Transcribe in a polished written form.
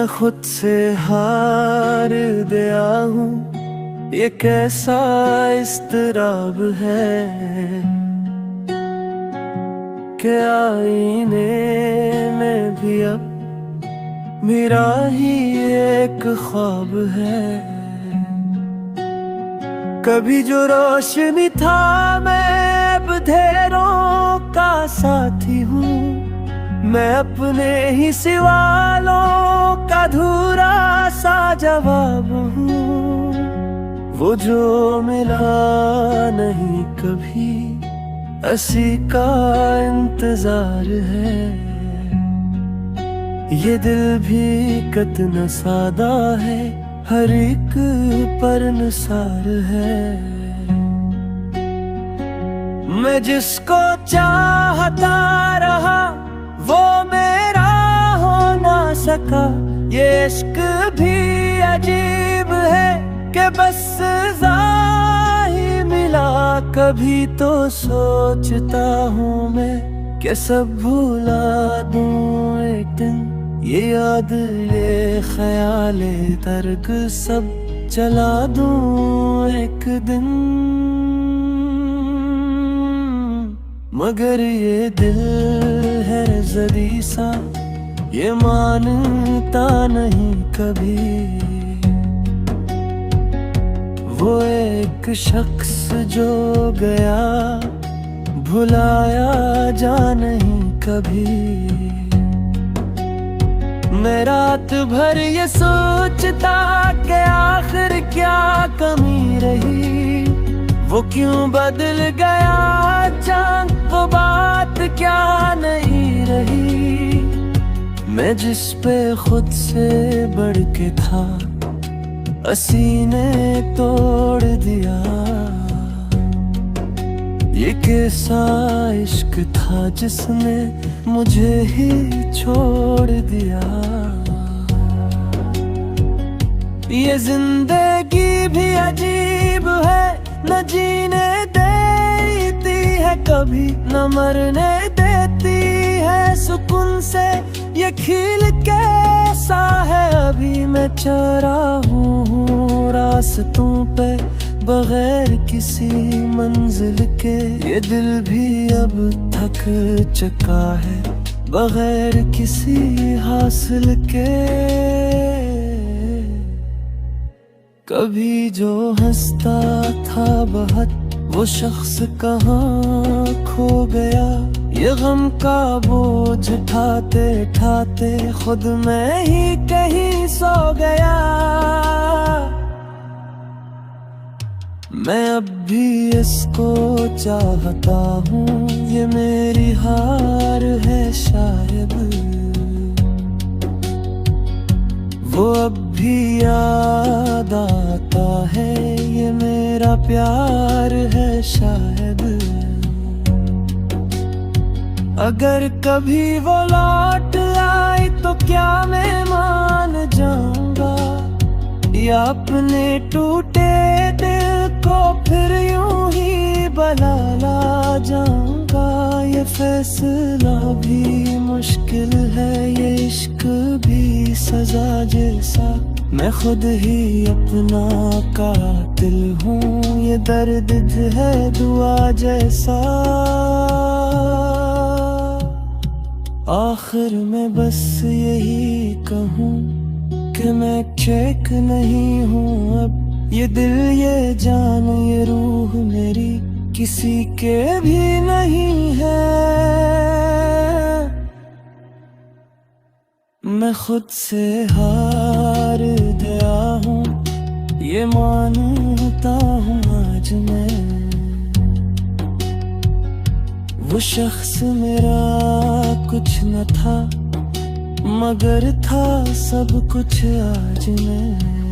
मैं खुद से हार गया हूँ, ये कैसा इस्तराब है कि आईने में भी अब मेरा ही एक ख्वाब है। कभी जो रोशनी था मैं अब अंधेरों का साथी हूँ, मैं अपने ही सवालों का अधूरा सा जवाब हूँ। वो जो मिला नहीं कभी उसी का इंतजार है। ये दिल भी कितना सादा है, हर एक पर निसार है। मैं जिसको चाहता रहा वो मेरा हो ना सका। ये इश्क भी अजीब है कि बस सज़ा ही मिला। कभी तो सोचता हूँ मैं कि सब भुला दूँ एक दिन, ये याद ये ख्याले तर्क सब चला दूँ एक दिन। मगर ये दिल है ज़री सा, ये मानता नहीं कभी। वो एक शख्स जो गया भुलाया जा नहीं कभी। मैं रात भर ये सोचता कि आखिर क्या कमी रही, वो क्यों बदल गया अचानक, वो बात क्या नहीं रही। मैं जिस पे खुद से बढ़ के था सीने तोड़ दिया। ये कैसा इश्क था जिसने मुझे ही छोड़ दिया। ये जिंदगी भी अजीब है, न जीने देती है कभी, न मरने देती है सुकून से। ये खिल कैसा है अभी, मैं चरा हूँ रास्तों पे बगैर किसी मंजिल के। ये दिल भी अब थक चुका है बगैर किसी हासिल के। कभी जो हंसता था बहुत वो शख्स कहाँ खो गया। ये गम का बोझ ठाते ठाते खुद मैं ही कहीं सो गया। मैं अब भी इसको चाहता हूँ, ये मेरी हार है शायद। वो अब भी याद आता है, ये मेरा प्यार है शायद। अगर कभी वो लौट आई तो क्या मैं मान जाऊंगा, या अपने टूटे दिल को फिर यूं ही बला ला जाऊंगा। ये फैसला भी मुश्किल है, ये इश्क भी सजा जैसा। मैं खुद ही अपना कातिल हूँ, ये दर्द है दुआ जैसा। आखिर में बस यही कहूँ कि मैं चैक नहीं हूँ अब। ये दिल ये जान ये रूह मेरी किसी के भी नहीं है। मैं खुद से हार गया हूँ, ये मानता हूँ आज मैं। वो शख्स मेरा कुछ न था, मगर था सब कुछ आज मैं।